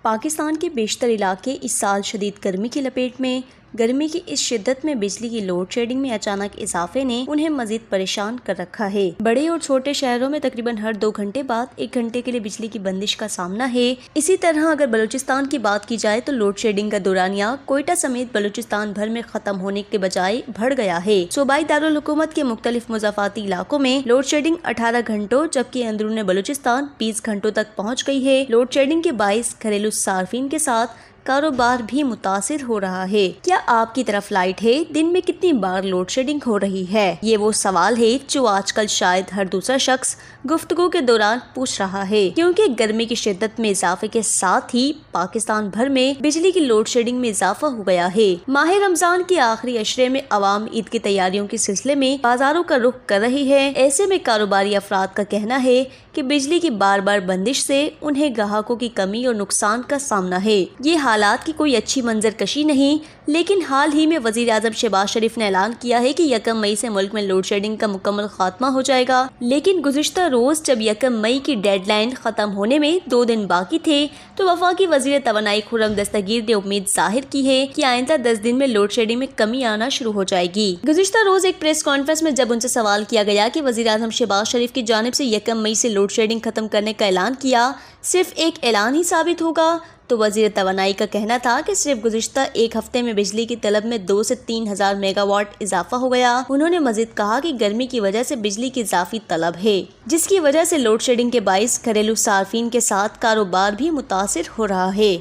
پاکستان کے بیشتر علاقے اس سال شدید گرمی کی لپیٹ میں۔ گرمی کی اس شدت میں بجلی کی لوڈ شیڈنگ میں اچانک اضافے نے انہیں مزید پریشان کر رکھا ہے۔ بڑے اور چھوٹے شہروں میں تقریباً ہر 2 گھنٹے بعد 1 گھنٹے کے لیے بجلی کی بندش کا سامنا ہے۔ اسی طرح اگر بلوچستان کی بات کی جائے تو لوڈ شیڈنگ کا دورانیہ کوئٹہ سمیت بلوچستان بھر میں ختم ہونے کے بجائے بڑھ گیا ہے۔ صوبائی دارالحکومت کے مختلف مضافاتی علاقوں میں لوڈ شیڈنگ 18 گھنٹوں جبکہ اندرون بلوچستان 20 گھنٹوں تک پہنچ گئی ہے۔ لوڈ شیڈنگ کے باعث گھریلو صارفین کے ساتھ کاروبار بھی متاثر ہو رہا ہے۔ کیا آپ کی طرف لائٹ ہے؟ دن میں کتنی بار لوڈ شیڈنگ ہو رہی ہے؟ یہ وہ سوال ہے جو آج کل شاید ہر دوسرا شخص گفتگو کے دوران پوچھ رہا ہے، کیونکہ گرمی کی شدت میں اضافے کے ساتھ ہی پاکستان بھر میں بجلی کی لوڈ شیڈنگ میں اضافہ ہو گیا ہے۔ ماہ رمضان کے آخری عشرے میں عوام عید کی تیاریوں کے سلسلے میں بازاروں کا رخ کر رہی ہے۔ ایسے میں کاروباری افراد کا کہنا ہے کہ بجلی کی بار بار بندش سے انہیں گاہکوں کی کمی اور نقصان کا سامنا ہے۔ یہ حالات کی کوئی اچھی منظر کشی نہیں، لیکن حال ہی میں وزیر اعظم شہباز شریف نے اعلان کیا ہے کہ 1 مئی سے ملک میں لوڈ شیڈنگ کا مکمل خاتمہ ہو جائے گا۔ لیکن گزشتہ روز جب 1 مئی کی ڈیڈ لائن ختم ہونے میں 2 دن باقی تھے تو وفاقی وزیر توانائی خرم دستگیر نے امید ظاہر کی ہے کہ آئندہ 10 دن میں لوڈ شیڈنگ میں کمی آنا شروع ہو جائے گی۔ گزشتہ روز ایک پریس کانفرنس میں جب ان سے سوال کیا گیا کہ وزیر اعظم شہباز شریف کی جانب سے 1 مئی سے لوڈ شیڈنگ ختم کرنے کا اعلان کیا صرف ایک اعلان ہی ثابت ہوگا، تو وزیر توانائی کا کہنا تھا کہ صرف گزشتہ 1 ہفتے میں بجلی کی طلب میں 2 سے 3 ہزار میگا واٹ اضافہ ہو گیا۔ انہوں نے مزید کہا کہ گرمی کی وجہ سے بجلی کی اضافی طلب ہے، جس کی وجہ سے لوڈ شیڈنگ کے باعث گھریلو صارفین کے ساتھ کاروبار بھی متاثر ہو رہا ہے۔